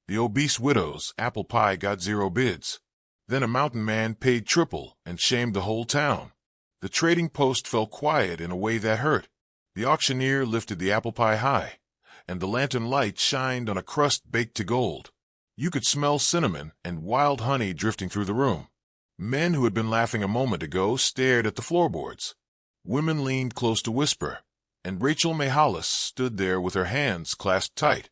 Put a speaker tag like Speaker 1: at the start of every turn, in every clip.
Speaker 1: The obese widow's apple pie got 0 bids. Then a mountain man paid triple and shamed the whole town. The trading post fell quiet in a way that hurt. The auctioneer lifted the apple pie high, and the lantern light shined on a crust baked to gold. You could smell cinnamon and wild honey drifting through the room. Men who had been laughing a moment ago stared at the floorboards. Women leaned close to whisper, and Rachel May Hollis stood there with her hands clasped tight,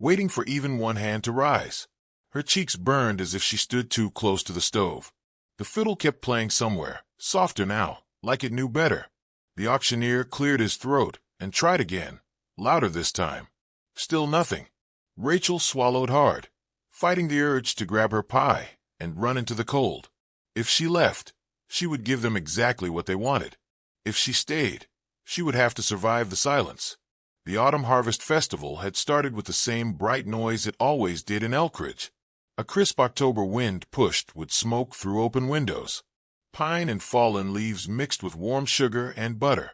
Speaker 1: waiting for even one hand to rise. Her cheeks burned as if she stood too close to the stove. The fiddle kept playing somewhere, softer now, like it knew better. The auctioneer cleared his throat and tried again, louder this time. Still nothing. Rachel swallowed hard, fighting the urge to grab her pie and run into the cold. If she left, she would give them exactly what they wanted. If she stayed, she would have to survive the silence. The Autumn Harvest Festival had started with the same bright noise it always did in Elkridge. A crisp October wind pushed with smoke through open windows. Pine and fallen leaves mixed with warm sugar and butter.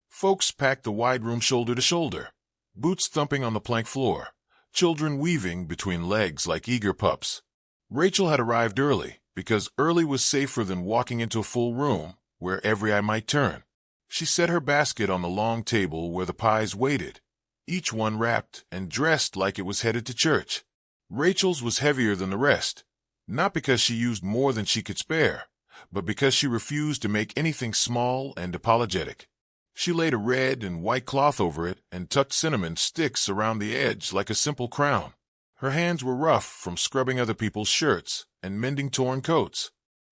Speaker 1: Folks packed the wide room shoulder to shoulder, boots thumping on the plank floor, children weaving between legs like eager pups. Rachel had arrived early, because early was safer than walking into a full room where every eye might turn. She set her basket on the long table where the pies waited, each one wrapped and dressed like it was headed to church. Rachel's was heavier than the rest, not because she used more than she could spare, but because she refused to make anything small and apologetic. She laid a red and white cloth over it and tucked cinnamon sticks around the edge like a simple crown. Her hands were rough from scrubbing other people's shirts and mending torn coats.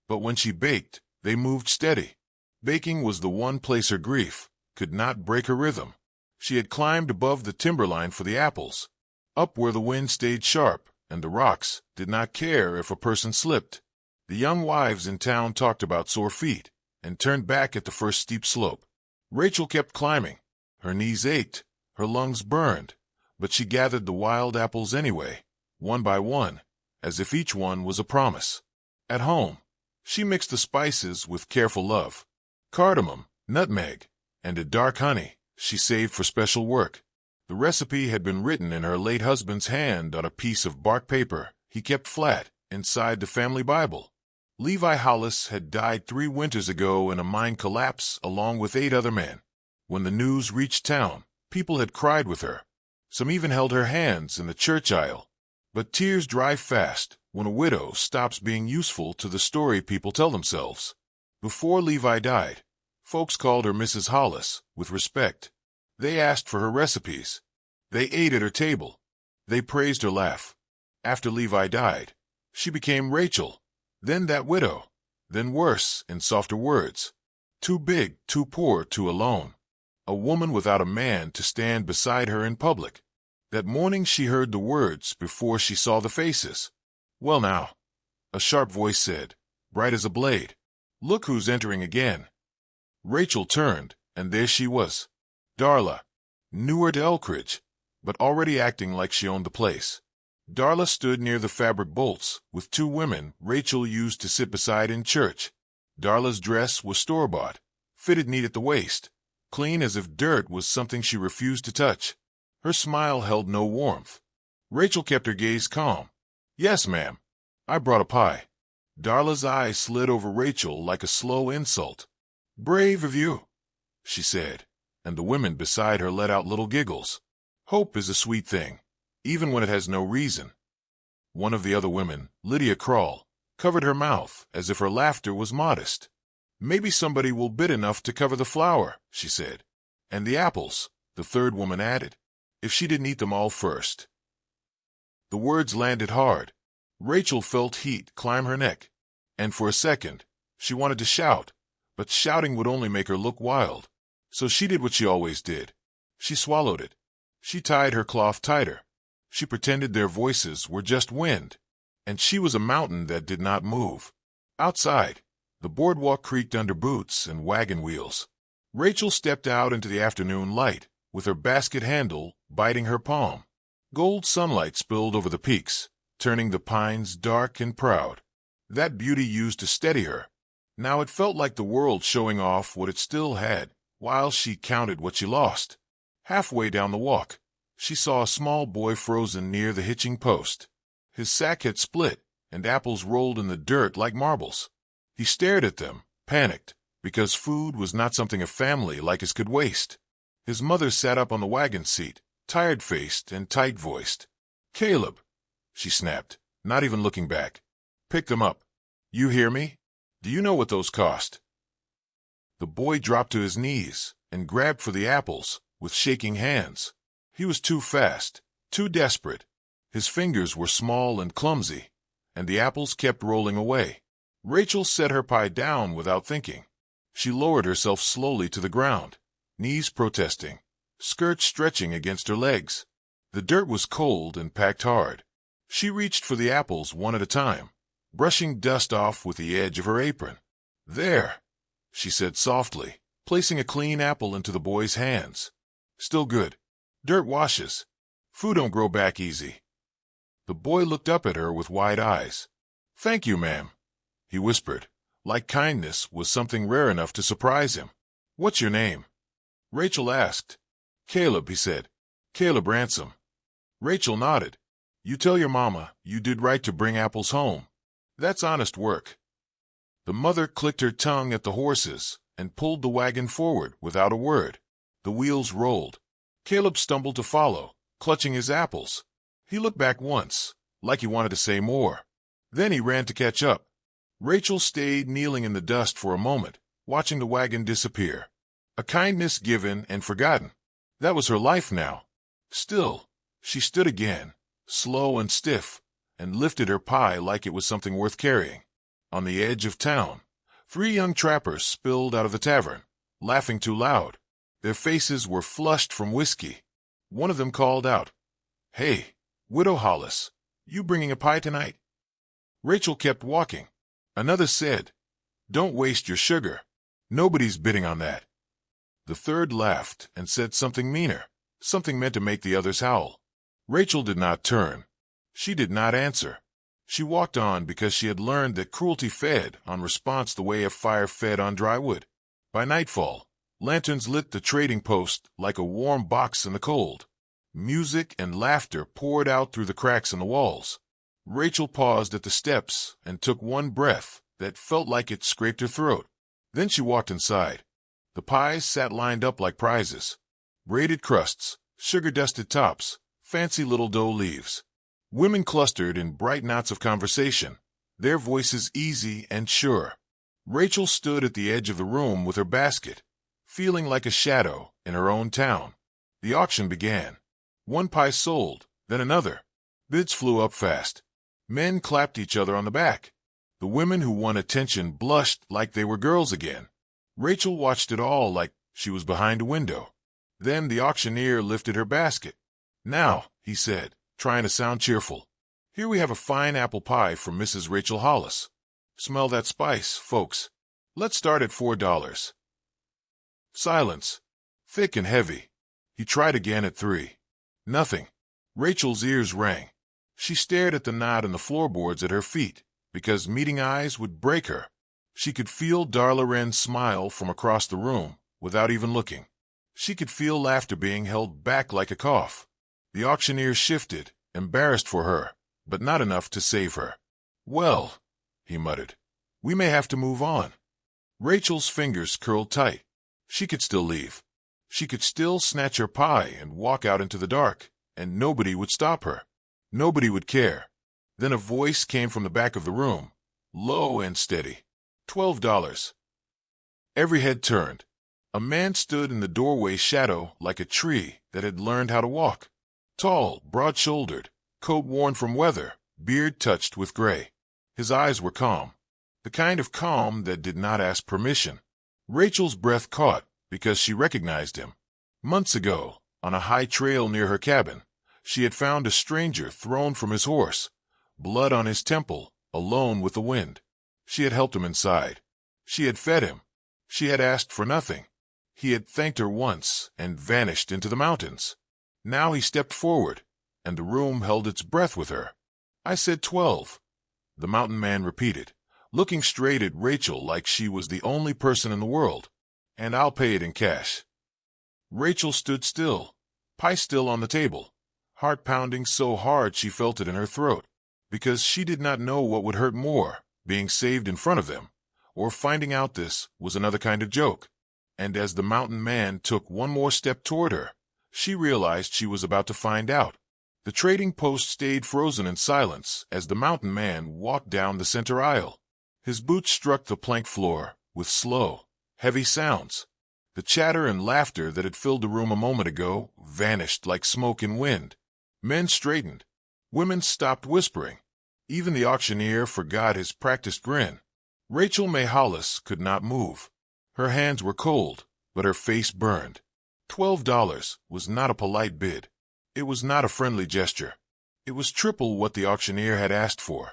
Speaker 1: But when she baked, they moved steady. Baking was the one place her grief could not break her rhythm. She had climbed above the timberline for the apples, up where the wind stayed sharp and the rocks did not care if a person slipped. The young wives in town talked about sore feet and turned back at the first steep slope. Rachel kept climbing. Her knees ached, her lungs burned, but she gathered the wild apples anyway, one by one, as if each one was a promise. At home, she mixed the spices with careful love. Cardamom, nutmeg, and a dark honey she saved for special work. The recipe had been written in her late husband's hand on a piece of bark paper he kept flat inside the family Bible. Levi Hollis had died 3 winters ago in a mine collapse along with 8 other men. When the news reached town, people had cried with her. Some even held her hands in the church aisle. But tears dry fast when a widow stops being useful to the story people tell themselves. Before Levi died, folks called her Mrs. Hollis with respect. They asked for her recipes. They ate at her table. They praised her laugh. After Levi died, she became Rachel, then that widow, then worse in softer words. Too big, too poor, too alone. A woman without a man to stand beside her in public. That morning she heard the words before she saw the faces. "Well now," a sharp voice said, bright as a blade. "Look who's entering again." Rachel turned, and there she was. Darla, newer to Elkridge, but already acting like she owned the place. Darla stood near the fabric bolts with 2 women Rachel used to sit beside in church. Darla's dress was store-bought, fitted neat at the waist, clean as if dirt was something she refused to touch. Her smile held no warmth. Rachel kept her gaze calm. "Yes, ma'am. I brought a pie." Darla's eyes slid over Rachel like a slow insult. "Brave of you," she said, and the women beside her let out little giggles. Hope is a sweet thing, even when it has no reason. One of the other women, Lydia Crawl, covered her mouth as if her laughter was modest. "Maybe somebody will bid enough to cover the flour," she said. "And the apples," the third woman added, "if she didn't eat them all first." The words landed hard. Rachel felt heat climb her neck, and for a second, she wanted to shout, but shouting would only make her look wild. So she did what she always did. She swallowed it. She tied her cloth tighter. She pretended their voices were just wind, and she was a mountain that did not move. Outside, the boardwalk creaked under boots and wagon wheels. Rachel stepped out into the afternoon light, with her basket handle biting her palm. Gold sunlight spilled over the peaks, turning the pines dark and proud. That beauty used to steady her. Now it felt like the world showing off what it still had, while she counted what she lost. Halfway down the walk, she saw a small boy frozen near the hitching post. His sack had split, and apples rolled in the dirt like marbles. He stared at them, panicked, because food was not something a family like his could waste. His mother sat up on the wagon seat, tired-faced and tight-voiced. "Caleb," she snapped, not even looking back. "Pick them up. You hear me? Do you know what those cost?" The boy dropped to his knees and grabbed for the apples with shaking hands. He was too fast, too desperate. His fingers were small and clumsy, and the apples kept rolling away. Rachel set her pie down without thinking. She lowered herself slowly to the ground, knees protesting, skirts stretching against her legs. The dirt was cold and packed hard. She reached for the apples one at a time, brushing dust off with the edge of her apron. "There," she said softly, placing a clean apple into the boy's hands. "Still good. Dirt washes. Food don't grow back easy." The boy looked up at her with wide eyes. "Thank you, ma'am," he whispered, like kindness was something rare enough to surprise him. "What's your name?" Rachel asked. "Caleb," he said. "Caleb Ransom." Rachel nodded. "You tell your mama you did right to bring apples home. That's honest work." The mother clicked her tongue at the horses and pulled the wagon forward without a word. The wheels rolled. Caleb stumbled to follow, clutching his apples. He looked back once, like he wanted to say more. Then he ran to catch up. Rachel stayed kneeling in the dust for a moment, watching the wagon disappear. A kindness given and forgotten. That was her life now. Still, she stood again, slow and stiff, and lifted her pie like it was something worth carrying. On the edge of town, 3 young trappers spilled out of the tavern, laughing too loud. Their faces were flushed from whiskey. One of them called out, "Hey, Widow Hollis, you bringing a pie tonight?" Rachel kept walking. Another said, "Don't waste your sugar. Nobody's bidding on that." The third laughed and said something meaner, something meant to make the others howl. Rachel did not turn. She did not answer. She walked on because she had learned that cruelty fed on response the way a fire fed on dry wood. By nightfall, lanterns lit the trading post like a warm box in the cold. Music and laughter poured out through the cracks in the walls. Rachel paused at the steps and took one breath that felt like it scraped her throat. Then she walked inside. The pies sat lined up like prizes. Braided crusts, sugar-dusted tops, fancy little dough leaves. Women clustered in bright knots of conversation, their voices easy and sure. Rachel stood at the edge of the room with her basket, feeling like a shadow in her own town. The auction began. One pie sold, then another. Bids flew up fast. Men clapped each other on the back. The women who won attention blushed like they were girls again. Rachel watched it all like she was behind a window. Then the auctioneer lifted her basket. "Now," he said, trying to sound cheerful, "here we have a fine apple pie from Mrs. Rachel Hollis. Smell that spice, folks. Let's start at $4. Silence. Thick and heavy. He tried again at 3. Nothing. Rachel's ears rang. She stared at the knot in the floorboards at her feet, because meeting eyes would break her. She could feel Darla Wren's smile from across the room without even looking. She could feel laughter being held back like a cough. The auctioneer shifted, embarrassed for her, but not enough to save her. "Well," he muttered, "we may have to move on." Rachel's fingers curled tight. She could still leave. She could still snatch her pie and walk out into the dark, and nobody would stop her. Nobody would care. Then a voice came from the back of the room, low and steady. $12. Every head turned. A man stood in the doorway shadow like a tree that had learned how to walk. Tall, broad-shouldered, coat worn from weather, beard touched with gray. His eyes were calm, the kind of calm that did not ask permission. Rachel's breath caught because she recognized him. Months ago, on a high trail near her cabin, she had found a stranger thrown from his horse, blood on his temple, alone with the wind. She had helped him inside. She had fed him. She had asked for nothing. He had thanked her once and vanished into the mountains. Now he stepped forward, and the room held its breath with her. "I said 12, the mountain man repeated, looking straight at Rachel like she was the only person in the world. "And I'll pay it in cash." Rachel stood still, pie still on the table, heart pounding so hard she felt it in her throat. because she did not know what would hurt more, being saved in front of them, or finding out this was another kind of joke. And as the mountain man took one more step toward her, she realized she was about to find out. The trading post stayed frozen in silence as the mountain man walked down the center aisle. His boots struck the plank floor with slow, heavy sounds. The chatter and laughter that had filled the room a moment ago vanished like smoke in wind. Men straightened. Women stopped whispering. Even the auctioneer forgot his practiced grin. Rachel May Hollis could not move. Her hands were cold, but her face burned. $12 was not a polite bid. It was not a friendly gesture. It was triple what the auctioneer had asked for.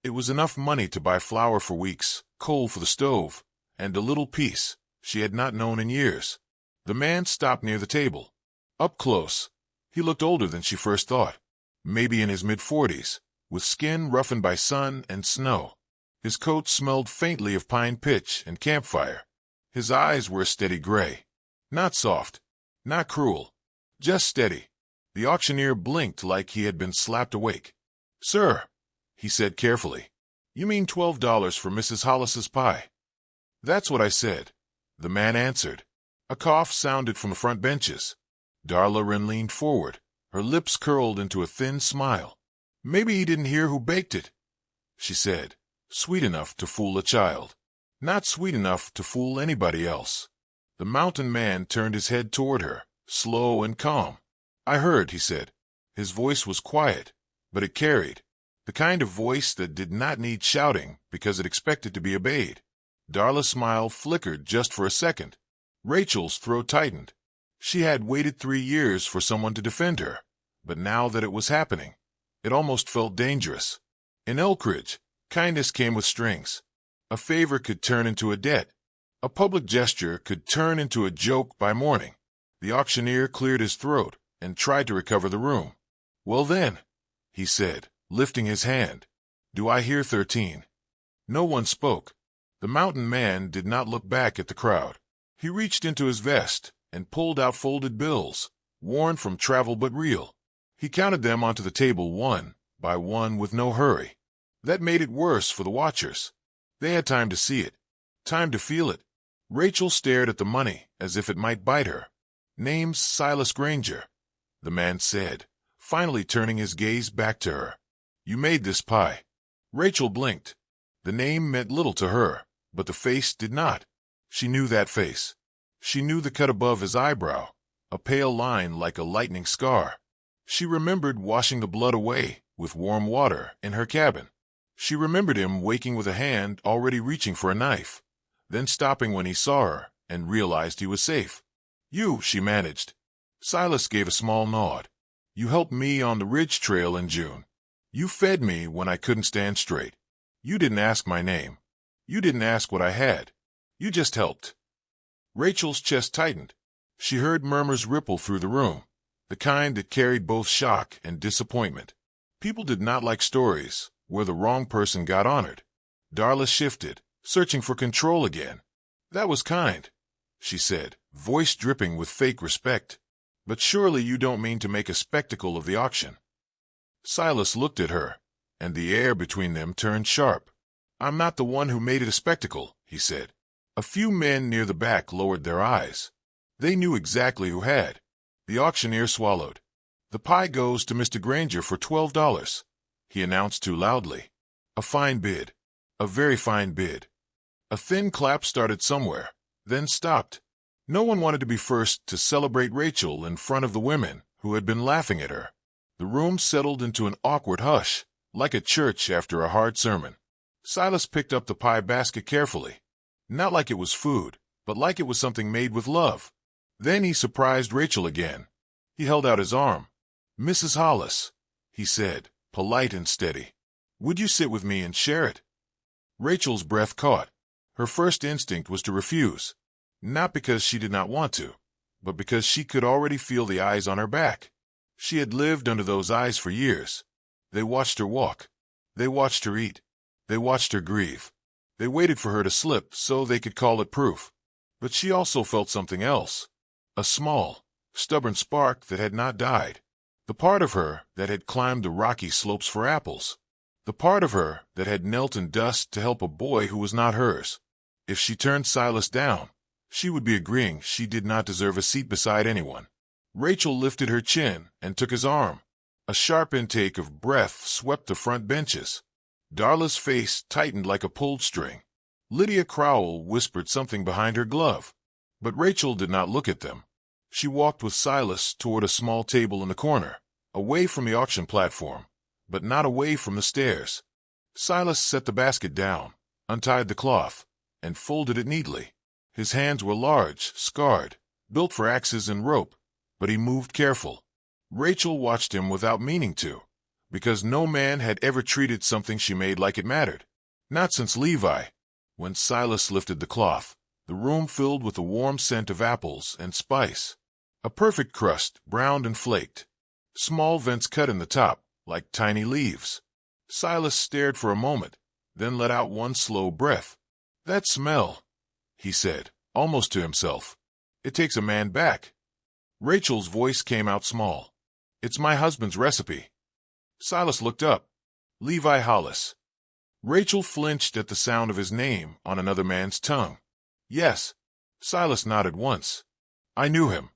Speaker 1: It was enough money to buy flour for weeks, coal for the stove, and a little peace she had not known in years. The man stopped near the table. Up close, he looked older than she first thought, maybe in his mid-40s, with skin roughened by sun and snow. His coat smelled faintly of pine pitch and campfire. His eyes were a steady gray. Not soft, not cruel, just steady. The auctioneer blinked like he had been slapped awake. "Sir," he said carefully, "you mean $12 for Mrs. Hollis's pie?" "That's what I said," the man answered. A cough sounded from the front benches. Darla Wren leaned forward, her lips curled into a thin smile. "Maybe he didn't hear who baked it," she said, sweet enough to fool a child, not sweet enough to fool anybody else. The mountain man turned his head toward her, slow and calm. "I heard," he said. His voice was quiet, but it carried. The kind of voice that did not need shouting because it expected to be obeyed. Darla's smile flickered just for a second. Rachel's throat tightened. She had waited 3 years for someone to defend her, but now that it was happening, it almost felt dangerous. In Elkridge, kindness came with strings. A favor could turn into a debt. A public gesture could turn into a joke by morning. The auctioneer cleared his throat and tried to recover the room. "Well then," he said, lifting his hand, "do I hear 13? No one spoke. The mountain man did not look back at the crowd. He reached into his vest and pulled out folded bills, worn from travel but real. He counted them onto the table one by one with no hurry. That made it worse for the watchers. They had time to see it, time to feel it. Rachel stared at the money as if it might bite her. "Name's Silas Granger," the man said, finally turning his gaze back to her. "You made this pie." Rachel blinked. The name meant little to her, but the face did not. She knew that face. She knew the cut above his eyebrow, a pale line like a lightning scar. She remembered washing the blood away with warm water in her cabin. She remembered him waking with a hand already reaching for a knife, then stopping when he saw her and realized he was safe. "You," she managed. Silas gave a small nod. "You helped me on the Ridge Trail in June. You fed me when I couldn't stand straight. You didn't ask my name. You didn't ask what I had. You just helped." Rachel's chest tightened. She heard murmurs ripple through the room, the kind that carried both shock and disappointment. People did not like stories where the wrong person got honored. Darla shifted, searching for control again. "That was kind," she said, voice dripping with fake respect. "But surely you don't mean to make a spectacle of the auction." Silas looked at her, and the air between them turned sharp. "I'm not the one who made it a spectacle," he said. A few men near the back lowered their eyes. They knew exactly who had. The auctioneer swallowed. "The pie goes to Mr. Granger for $12, he announced too loudly. A fine bid. A very fine bid. A thin clap started somewhere, then stopped. No one wanted to be first to celebrate Rachel in front of the women who had been laughing at her. The room settled into an awkward hush, like a church after a hard sermon. Silas picked up the pie basket carefully, not like it was food, but like it was something made with love. Then he surprised Rachel again. He held out his arm. "Mrs. Hollis," he said, polite and steady, "would you sit with me and share it?" Rachel's breath caught. Her first instinct was to refuse, not because she did not want to, but because she could already feel the eyes on her back. She had lived under those eyes for years. They watched her walk. They watched her eat. They watched her grieve. They waited for her to slip so they could call it proof. But she also felt something else. A small, stubborn spark that had not died. The part of her that had climbed the rocky slopes for apples. The part of her that had knelt in dust to help a boy who was not hers. If she turned Silas down, she would be agreeing she did not deserve a seat beside anyone. Rachel lifted her chin and took his arm. A sharp intake of breath swept the front benches. Darla's face tightened like a pulled string. Lydia Crowell whispered something behind her glove, but Rachel did not look at them. She walked with Silas toward a small table in the corner, away from the auction platform, but not away from the stairs. Silas set the basket down, untied the cloth, and folded it neatly. His hands were large, scarred, built for axes and rope, but he moved careful. Rachel watched him without meaning to, because no man had ever treated something she made like it mattered. Not since Levi. When Silas lifted the cloth, the room filled with a warm scent of apples and spice. A perfect crust, browned and flaked. Small vents cut in the top, like tiny leaves. Silas stared for a moment, then let out one slow breath. "That smell," he said, almost to himself. "It takes a man back." Rachel's voice came out small. "It's my husband's recipe." Silas looked up. Levi Hollis. Rachel flinched at the sound of his name on another man's tongue. "Yes." Silas nodded once. "I knew him.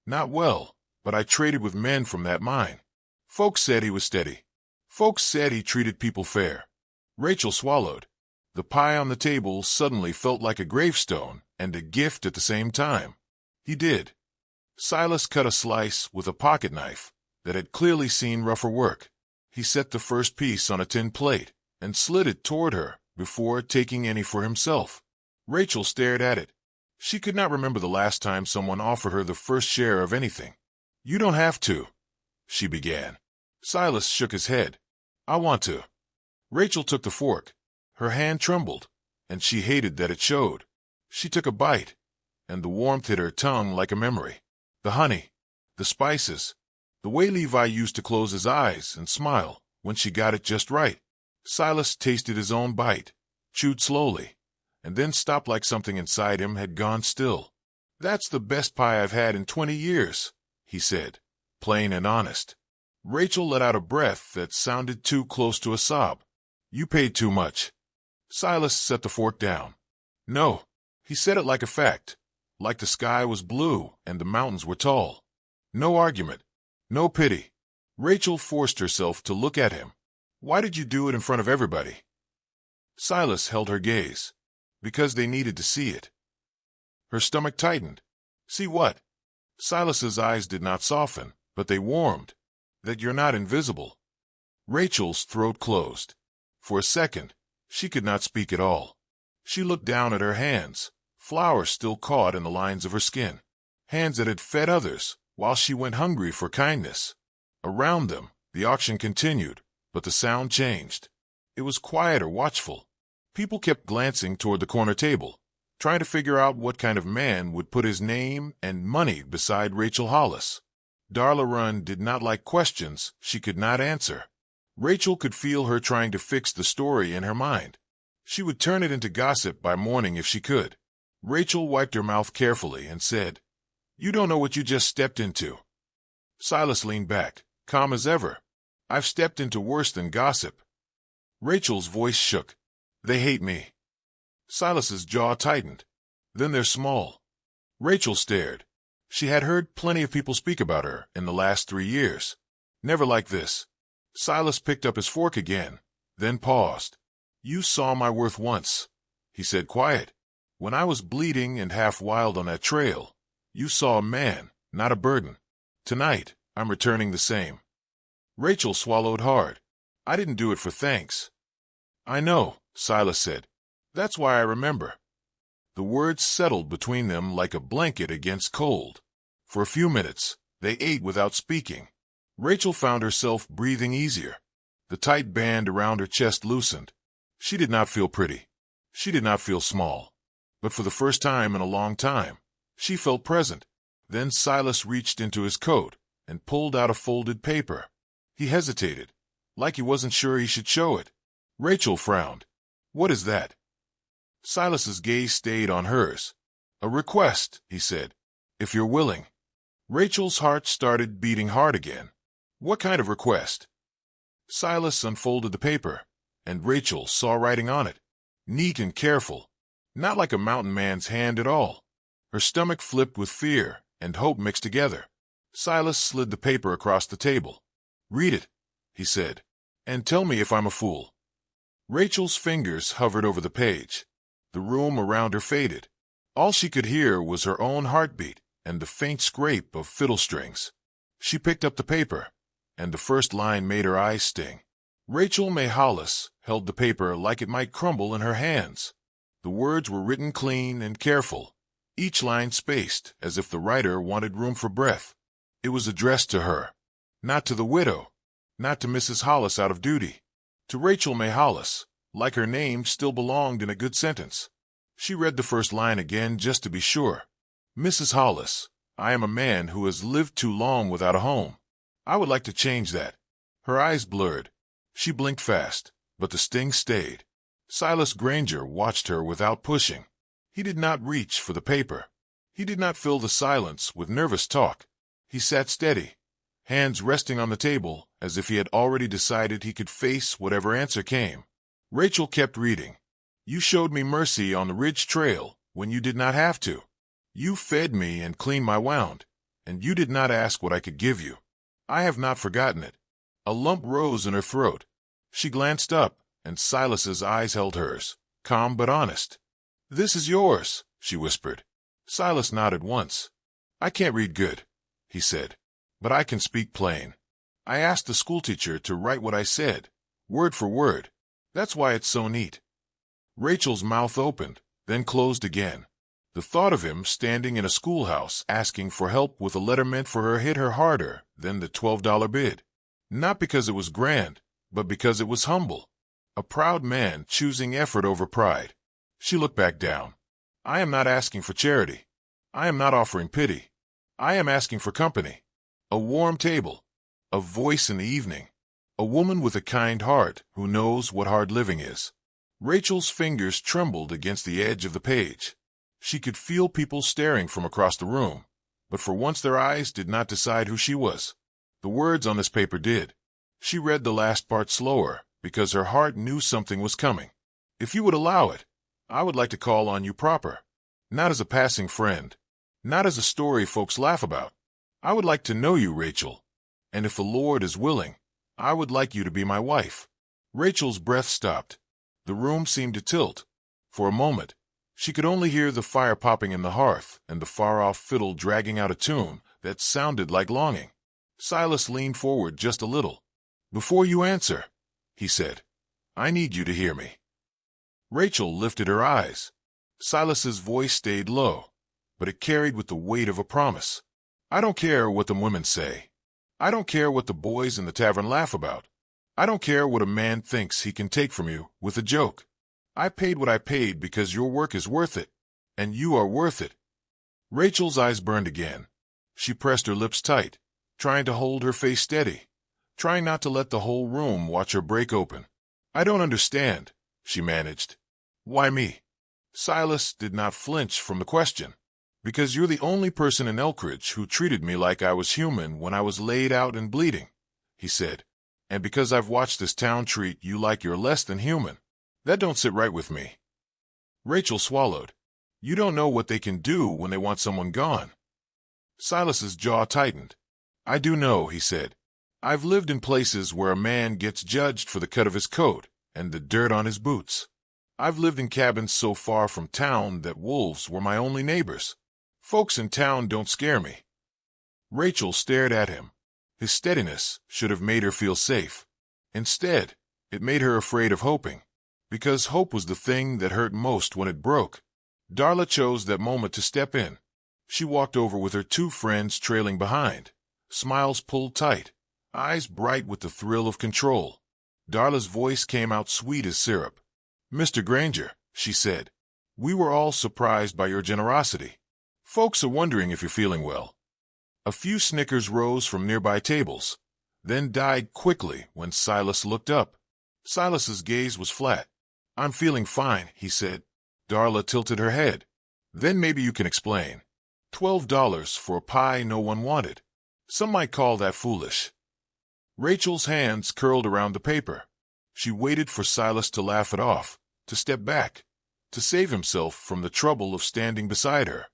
Speaker 1: Not well, but I traded with men from that mine. Folks said he was steady. Folks said he treated people fair." Rachel swallowed. The pie on the table suddenly felt like a gravestone and a gift at the same time. He did. Silas cut a slice with a pocket knife that had clearly seen rougher work. He set the first piece on a tin plate and slid it toward her before taking any for himself. Rachel stared at it. She could not remember the last time someone offered her the first share of anything. "You don't have to," she began. Silas shook his head. "I want to." Rachel took the fork. Her hand trembled, and she hated that it showed. She took a bite, and the warmth hit her tongue like a memory. The honey, the spices, the way Levi used to close his eyes and smile when she got it just right. Silas tasted his own bite, chewed slowly, and then stopped like something inside him had gone still. "That's the best pie I've had in 20 years, he said, plain and honest. Rachel let out a breath that sounded too close to a sob. "You paid too much." Silas set the fork down. "No." He said it like a fact, like the sky was blue and the mountains were tall. No argument, no pity. Rachel forced herself to look at him. "Why did you do it in front of everybody?" Silas held her gaze. "Because they needed to see it." Her stomach tightened. "See what?" Silas's eyes did not soften, but they warmed. "That you're not invisible." Rachel's throat closed. For a second, she could not speak at all. She looked down at her hands, flowers still caught in the lines of her skin. Hands that had fed others, while she went hungry for kindness. Around them, the auction continued, but the sound changed. It was quiet or watchful. People kept glancing toward the corner table, trying to figure out what kind of man would put his name and money beside Rachel Hollis. Darla Runn did not like questions she could not answer. Rachel could feel her trying to fix the story in her mind. She would turn it into gossip by morning if she could. Rachel wiped her mouth carefully and said, "You don't know what you just stepped into." Silas leaned back, calm as ever. "I've stepped into worse than gossip." Rachel's voice shook. "They hate me." Silas's jaw tightened. "Then they're small." Rachel stared. She had heard plenty of people speak about her in the last 3 years. Never like this. Silas picked up his fork again, then paused. "You saw my worth once," he said quiet. "When I was bleeding and half wild on that trail, you saw a man, not a burden. Tonight, I'm returning the same." Rachel swallowed hard. "I didn't do it for thanks." "I know," Silas said. "That's why I remember." The words settled between them like a blanket against cold. For a few minutes, they ate without speaking. Rachel found herself breathing easier. The tight band around her chest loosened. She did not feel pretty. She did not feel small. But for the first time in a long time, she felt present. Then Silas reached into his coat and pulled out a folded paper. He hesitated, like he wasn't sure he should show it. Rachel frowned. "What is that?" Silas's gaze stayed on hers. "A request," he said, "if you're willing." Rachel's heart started beating hard again. "What kind of request?" Silas unfolded the paper. and Rachel saw writing on it. Neat and careful. Not like a mountain man's hand at all. Her stomach flipped with fear and hope mixed together. Silas slid the paper across the table. "Read it," he said, "and tell me if I'm a fool." Rachel's fingers hovered over the page. The room around her faded. All she could hear was her own heartbeat and the faint scrape of fiddle strings. She picked up the paper, and the first line made her eyes sting. Rachel May Hollis held the paper like it might crumble in her hands. The words were written clean and careful, each line spaced as if the writer wanted room for breath. It was addressed to her. Not to the widow, not to Mrs. Hollis out of duty. To Rachel May Hollis, like her name still belonged in a good sentence. She read the first line again just to be sure. "Mrs. Hollis, I am a man who has lived too long without a home. I would like to change that." Her eyes blurred. She blinked fast, but the sting stayed. Silas Granger watched her without pushing. He did not reach for the paper. He did not fill the silence with nervous talk. He sat steady, hands resting on the table as if he had already decided he could face whatever answer came. Rachel kept reading. "You showed me mercy on the Ridge Trail when you did not have to. You fed me and cleaned my wound, and you did not ask what I could give you. I have not forgotten it." A lump rose in her throat. She glanced up, and Silas's eyes held hers, calm but honest. "This is yours," she whispered. Silas nodded once. "I can't read good," he said, "but I can speak plain. I asked the schoolteacher to write what I said, word for word. That's why it's so neat." Rachel's mouth opened, then closed again. The thought of him standing in a schoolhouse asking for help with a letter meant for her hit her harder than the $12 bid. Not because it was grand, but because it was humble. A proud man choosing effort over pride. She looked back down. "I am not asking for charity. I am not offering pity. I am asking for company. A warm table. A voice in the evening. A woman with a kind heart who knows what hard living is." Rachel's fingers trembled against the edge of the page. She could feel people staring from across the room, but for once their eyes did not decide who she was. The words on this paper did. She read the last part slower, because her heart knew something was coming. "If you would allow it, I would like to call on you proper. Not as a passing friend. Not as a story folks laugh about. I would like to know you, Rachel. And if the Lord is willing, I would like you to be my wife." Rachel's breath stopped. The room seemed to tilt. For a moment, she could only hear the fire popping in the hearth and the far-off fiddle dragging out a tune that sounded like longing. Silas leaned forward just a little. "Before you answer," he said, "I need you to hear me." Rachel lifted her eyes. Silas's voice stayed low, but it carried with the weight of a promise. "I don't care what the women say. I don't care what the boys in the tavern laugh about. I don't care what a man thinks he can take from you with a joke. I paid what I paid because your work is worth it, and you are worth it." Rachel's eyes burned again. She pressed her lips tight, trying to hold her face steady, trying not to let the whole room watch her break open. "I don't understand," she managed. "Why me?" Silas did not flinch from the question. "Because you're the only person in Elkridge who treated me like I was human when I was laid out and bleeding," he said. "And because I've watched this town treat you like you're less than human. That don't sit right with me." Rachel swallowed. "You don't know what they can do when they want someone gone." Silas's jaw tightened. "I do know," he said. "I've lived in places where a man gets judged for the cut of his coat and the dirt on his boots. I've lived in cabins so far from town that wolves were my only neighbors. Folks in town don't scare me." Rachel stared at him. His steadiness should have made her feel safe. Instead, it made her afraid of hoping, because hope was the thing that hurt most when it broke. Darla chose that moment to step in. She walked over with her two friends trailing behind, smiles pulled tight, eyes bright with the thrill of control. Darla's voice came out sweet as syrup. "Mr. Granger," she said, "we were all surprised by your generosity. Folks are wondering if you're feeling well." A few snickers rose from nearby tables, then died quickly when Silas looked up. Silas's gaze was flat. "I'm feeling fine," he said. Darla tilted her head. "Then maybe you can explain. $12 for a pie no one wanted. Some might call that foolish." Rachel's hands curled around the paper. She waited for Silas to laugh it off, to step back, to save himself from the trouble of standing beside her.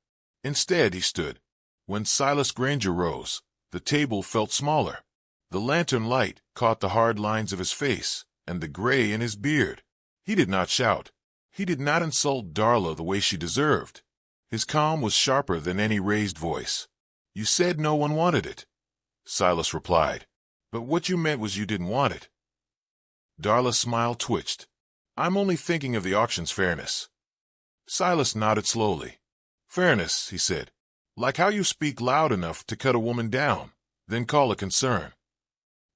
Speaker 1: Instead, he stood. When Silas Granger rose, the table felt smaller. The lantern light caught the hard lines of his face and the gray in his beard. He did not shout. He did not insult Darla the way she deserved. His calm was sharper than any raised voice. "You said no one wanted it," Silas replied. "But what you meant was you didn't want it." Darla's smile twitched. "I'm only thinking of the auction's fairness." Silas nodded slowly. "Fairness," he said. "Like how you speak loud enough to cut a woman down, then call a concern."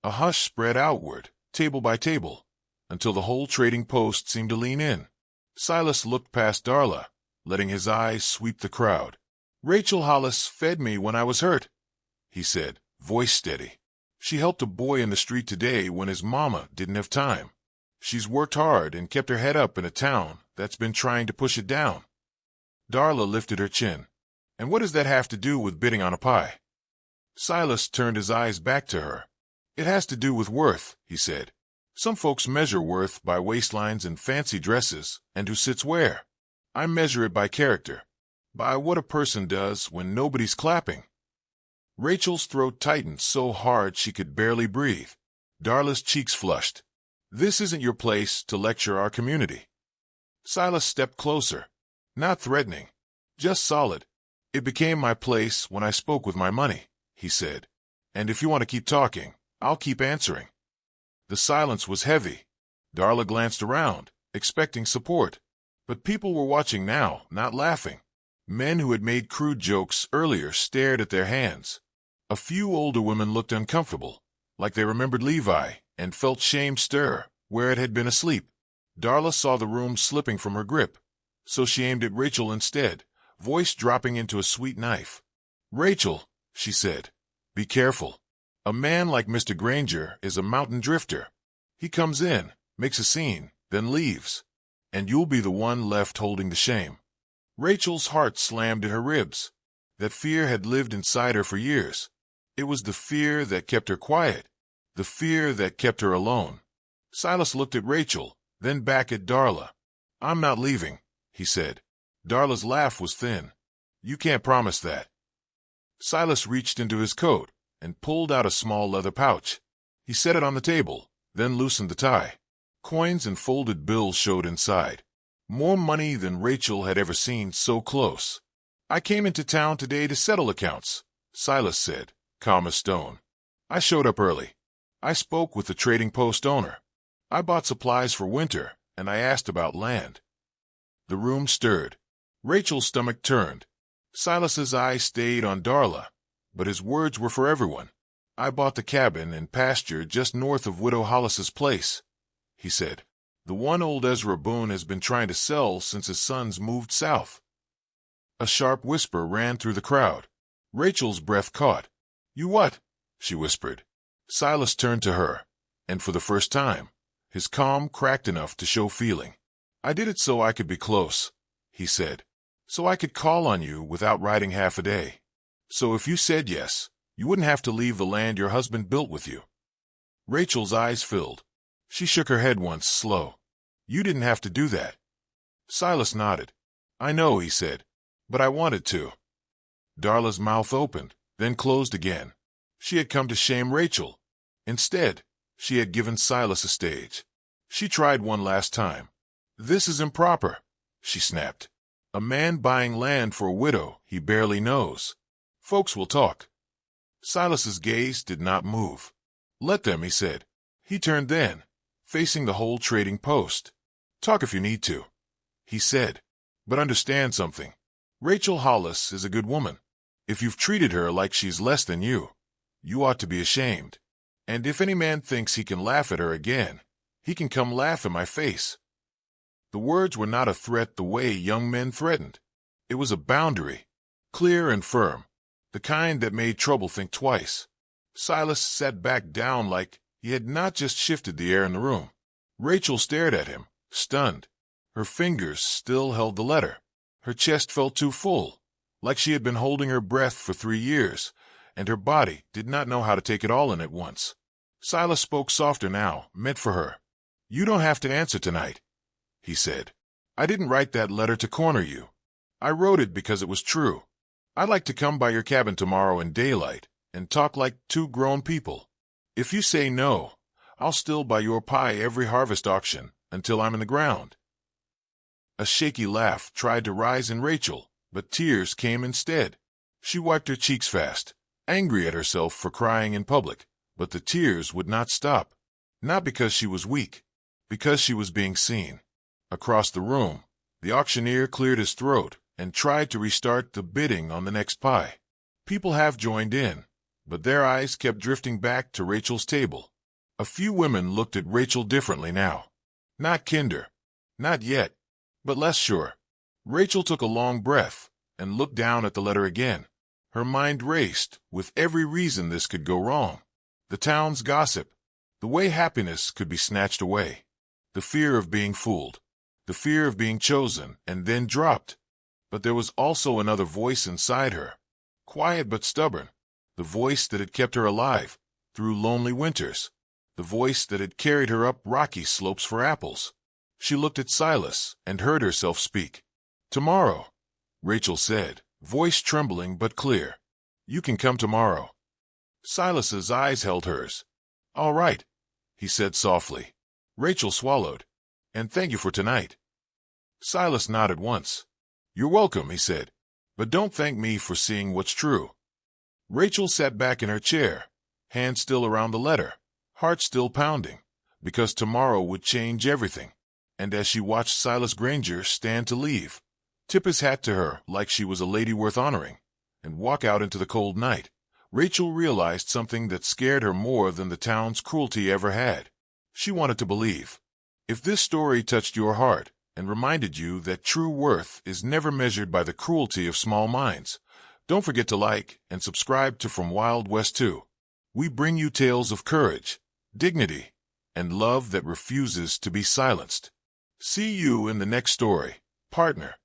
Speaker 1: A hush spread outward, table by table, until the whole trading post seemed to lean in. Silas looked past Darla, letting his eyes sweep the crowd. "Rachel Hollis fed me when I was hurt," he said, voice steady. "She helped a boy in the street today when his mama didn't have time. She's worked hard and kept her head up in a town that's been trying to push it down." Darla lifted her chin. "And what does that have to do with bidding on a pie?" Silas turned his eyes back to her. "It has to do with worth," he said. "Some folks measure worth by waistlines and fancy dresses and who sits where. I measure it by character, by what a person does when nobody's clapping." Rachel's throat tightened so hard she could barely breathe. Darla's cheeks flushed. "This isn't your place to lecture our community." Silas stepped closer, not threatening, just solid. "It became my place when I spoke with my money," he said. "And if you want to keep talking, I'll keep answering." The silence was heavy. Darla glanced around, expecting support. But people were watching now, not laughing. Men who had made crude jokes earlier stared at their hands. A few older women looked uncomfortable, like they remembered Levi, and felt shame stir where it had been asleep. Darla saw the room slipping from her grip, so she aimed at Rachel instead, voice dropping into a sweet knife. "Rachel," she said, "be careful. A man like Mr. Granger is a mountain drifter. He comes in, makes a scene, then leaves, and you'll be the one left holding the shame." Rachel's heart slammed in her ribs. That fear had lived inside her for years. It was the fear that kept her quiet, the fear that kept her alone. Silas looked at Rachel, then back at Darla. "I'm not leaving," he said. Darla's laugh was thin. "You can't promise that." Silas reached into his coat and pulled out a small leather pouch. He set it on the table, then loosened the tie. Coins and folded bills showed inside. More money than Rachel had ever seen so close. "I came into town today to settle accounts," Silas said, calm as stone. "I showed up early. I spoke with the trading post owner. I bought supplies for winter, and I asked about land." The room stirred. Rachel's stomach turned. Silas's eyes stayed on Darla, but his words were for everyone. "I bought the cabin and pasture just north of Widow Hollis's place," he said. "The one old Ezra Boone has been trying to sell since his sons moved south." A sharp whisper ran through the crowd. Rachel's breath caught. "You what?" she whispered. Silas turned to her, and for the first time, his calm cracked enough to show feeling. "I did it so I could be close," he said. "So I could call on you without riding half a day. So if you said yes, you wouldn't have to leave the land your husband built with you." Rachel's eyes filled. She shook her head once, slow. "You didn't have to do that." Silas nodded. "I know," he said, "but I wanted to." Darla's mouth opened, then closed again. She had come to shame Rachel. Instead, she had given Silas a stage. She tried one last time. "This is improper," she snapped. "A man buying land for a widow he barely knows. Folks will talk." Silas's gaze did not move. "Let them," he said. He turned then, facing the whole trading post. "Talk if you need to," he said. "But understand something. Rachel Hollis is a good woman. If you've treated her like she's less than you, you ought to be ashamed. And if any man thinks he can laugh at her again, he can come laugh in my face." The words were not a threat the way young men threatened. It was a boundary, clear and firm, the kind that made trouble think twice. Silas sat back down like he had not just shifted the air in the room. Rachel stared at him, stunned. Her fingers still held the letter. Her chest felt too full, like she had been holding her breath for 3 years, and her body did not know how to take it all in at once. Silas spoke softer now, meant for her. "You don't have to answer tonight," he said. "I didn't write that letter to corner you. I wrote it because it was true. I'd like to come by your cabin tomorrow in daylight and talk like two grown people. If you say no, I'll still buy your pie every harvest auction until I'm in the ground." A shaky laugh tried to rise in Rachel, but tears came instead. She wiped her cheeks fast, angry at herself for crying in public, but the tears would not stop. Not because she was weak, because she was being seen. Across the room, the auctioneer cleared his throat and tried to restart the bidding on the next pie. People half joined in, but their eyes kept drifting back to Rachel's table. A few women looked at Rachel differently now. Not kinder. Not yet, but less sure. Rachel took a long breath and looked down at the letter again. Her mind raced with every reason this could go wrong. The town's gossip, the way happiness could be snatched away, the fear of being fooled, the fear of being chosen and then dropped. But there was also another voice inside her, quiet but stubborn, the voice that had kept her alive through lonely winters, the voice that had carried her up rocky slopes for apples. She looked at Silas and heard herself speak. "Tomorrow," Rachel said, voice trembling but clear. "You can come tomorrow." Silas's eyes held hers. "All right," he said softly. Rachel swallowed. "And thank you for tonight." Silas nodded once. "You're welcome," he said, "but don't thank me for seeing what's true." Rachel sat back in her chair, hand still around the letter, heart still pounding, because tomorrow would change everything. And as she watched Silas Granger stand to leave, tip his hat to her like she was a lady worth honoring, and walk out into the cold night, Rachel realized something that scared her more than the town's cruelty ever had. She wanted to believe. If this story touched your heart and reminded you that true worth is never measured by the cruelty of small minds, don't forget to like and subscribe to From Wild West 2. We bring you tales of courage, dignity, and love that refuses to be silenced. See you in the next story, partner.